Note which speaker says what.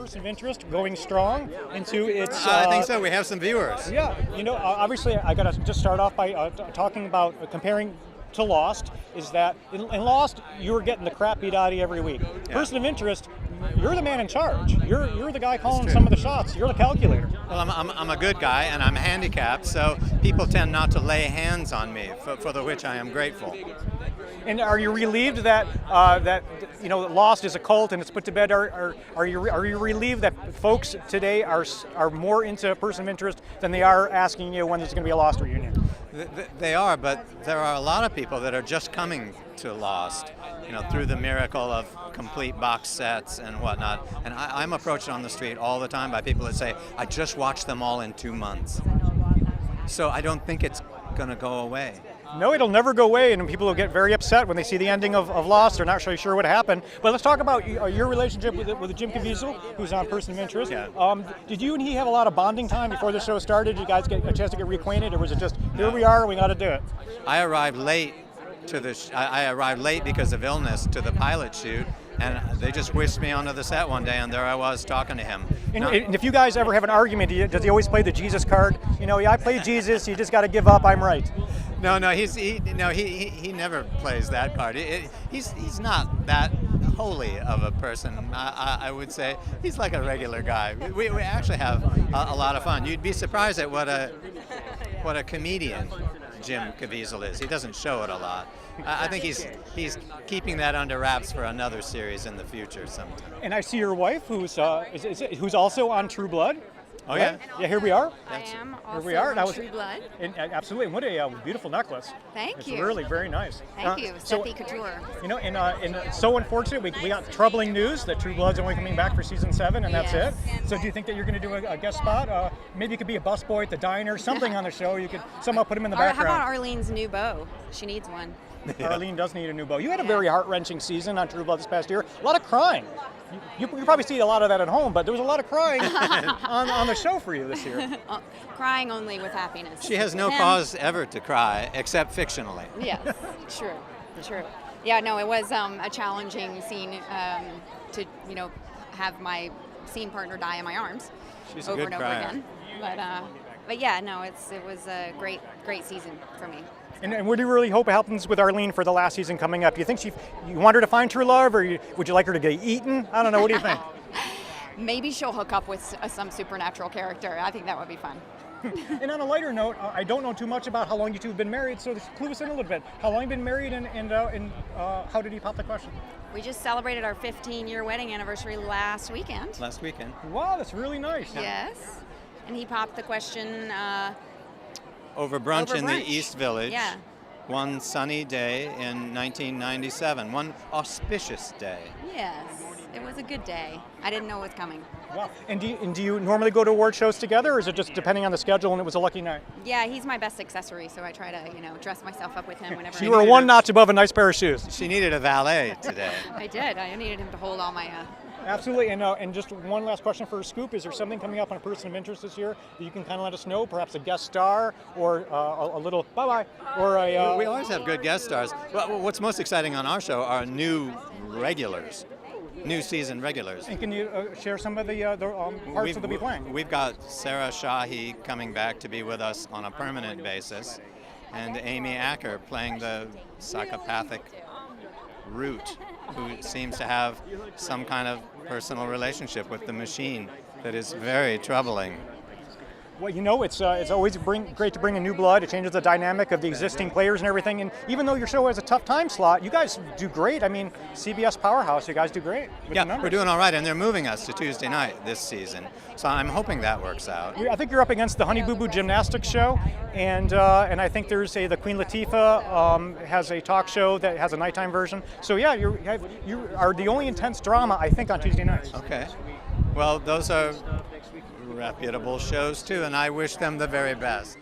Speaker 1: Person of Interest going strong into its...
Speaker 2: I think so. We have some viewers.
Speaker 1: Yeah, obviously I got to just start off by talking about comparing to Lost, is that in Lost, you were getting the crap beat out of you every week.
Speaker 2: Yeah.
Speaker 1: Person of Interest, you're the man in charge. You're the guy calling some of the shots. You're the calculator.
Speaker 2: Well, I'm a good guy, and I'm handicapped, so people tend not to lay hands on me, for the which I am grateful.
Speaker 1: And are you relieved that Lost is a cult and it's put to bed? Are you relieved that folks today are more into Person of Interest than they are asking you when there's going to be a Lost reunion?
Speaker 2: They are, but there are a lot of people that are just coming to Lost, through the miracle of complete box sets and whatnot. And I'm approached on the street all the time by people that say, I just watched them all in 2 months. So I don't think it's going to go away.
Speaker 1: No, it'll never go away, and people will get very upset when they see the ending of Lost. They're not really sure what happened. But let's talk about your relationship with Jim Caviezel, who's on Person of Interest.
Speaker 2: Yeah.
Speaker 1: Did you and he have a lot of bonding time before the show started? Did you guys get a chance to get reacquainted, or was it just, here we are, we got to do it?
Speaker 2: I arrived late I arrived late because of illness to the pilot shoot, and they just whisked me onto the set one day, and there I was talking to him.
Speaker 1: And if you guys ever have an argument, does he always play the Jesus card? I play Jesus, you just got to give up, I'm right.
Speaker 2: No, he never plays that card. He's not that holy of a person. I would say he's like a regular guy. We actually have a lot of fun. You'd be surprised at what a comedian Jim Caviezel is. He doesn't show it a lot. I think he's keeping that under wraps for another series in the future sometime.
Speaker 1: And I see your wife, who's also on True Blood.
Speaker 2: Oh, yeah?
Speaker 1: Right? Yeah, here we are.
Speaker 3: I am also
Speaker 1: here we are.
Speaker 3: on True Blood.
Speaker 1: Absolutely. And what a beautiful necklace.
Speaker 3: Thank you.
Speaker 1: It's really very nice.
Speaker 3: Thank you. Steffi Couture.
Speaker 1: And it's so unfortunate. We got troubling news that True Blood's only coming back for season 7, and that's it. So do you think that you're going to do a guest spot? Maybe you could be a busboy at the diner, something on the show. You could somehow put him in the background.
Speaker 3: How about Arlene's new beau? She needs one.
Speaker 1: Yeah. Arlene does need a new beau. You had a very heart-wrenching season on True Blood this past year. A lot of crying. You probably see a lot of that at home, but there was a lot of crying on the show for you this year.
Speaker 3: Crying only with happiness.
Speaker 2: She has no cause ever to cry, except fictionally.
Speaker 3: Yes, true. Yeah, no, it was a challenging scene to have my scene partner die in my arms.
Speaker 2: She's
Speaker 3: over
Speaker 2: a good
Speaker 3: and over
Speaker 2: crier.
Speaker 3: again. But yeah, no, it was a great season for me.
Speaker 1: And what do you really hope happens with Arlene for the last season coming up? Do you think you want her to find true love, or would you like her to get eaten? I don't know. What do you think?
Speaker 3: Maybe she'll hook up with some supernatural character. I think that would be fun.
Speaker 1: And on a lighter note, I don't know too much about how long you two have been married, so just clue us in a little bit. How long have you been married, and how did he pop the question?
Speaker 3: We just celebrated our 15-year wedding anniversary last weekend.
Speaker 1: Wow, that's really nice.
Speaker 3: Yes. And he popped the question...
Speaker 2: Over brunch in the East Village.
Speaker 3: Yeah.
Speaker 2: One sunny day in 1997. One auspicious day.
Speaker 3: Yes, it was a good day. I didn't know it was coming.
Speaker 1: Wow. And do you normally go to award shows together, or is it just depending on the schedule and it was a lucky night?
Speaker 3: Yeah, he's my best accessory, so I try to dress myself up with him whenever.
Speaker 1: You were one notch above a nice pair of shoes.
Speaker 2: She needed a valet today.
Speaker 3: I did. I needed him to hold all my.
Speaker 1: Absolutely, and just one last question for Scoop. Is there something coming up on a Person of Interest this year that you can kind of let us know? Perhaps a guest star, or a little bye-bye, or a...
Speaker 2: We always have good guest stars. Well, what's most exciting on our show are new regulars, new season regulars.
Speaker 1: And can you share some of the parts that they'll be playing?
Speaker 2: We've got Sarah Shahi coming back to be with us on a permanent basis, and Amy Acker playing the psychopathic Root, who seems to have some kind of personal relationship with the machine that is very troubling.
Speaker 1: Well, it's always great to bring in new blood. It changes the dynamic of the existing players and everything. And even though your show has a tough time slot, you guys do great. I mean, CBS Powerhouse, you guys do great.
Speaker 2: Yeah, we're doing all right, and they're moving us to Tuesday night this season. So I'm hoping that works out.
Speaker 1: I think you're up against the Honey Boo Boo Gymnastics show, and I think there's the Queen Latifah has a talk show that has a nighttime version. So yeah, you are the only intense drama, I think, on Tuesday nights.
Speaker 2: Okay. Well, those are reputable shows too, and I wish them the very best.